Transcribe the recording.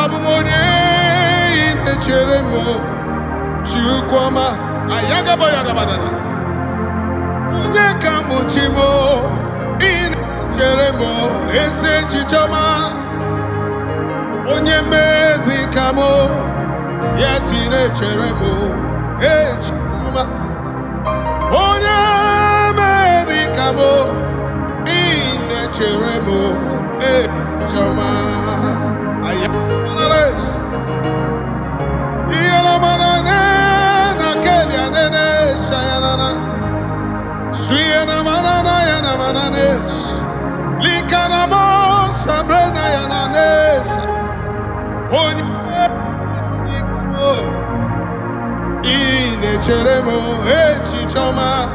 Abumonye ine cheremo Chukwama Ayagabaya Badana Onye kamuchimo ine cheremo Ese chichoma Onye mezi kamo Yatine cheremo Echikama Onye mezi kamo ine cheremo Echoma Ayamanares Yalamanane Nakelia Nene Sayanana Suyana Manana Yanamananes Likanamo Sabrena Yananes Onye Ine Cheremo Echichoma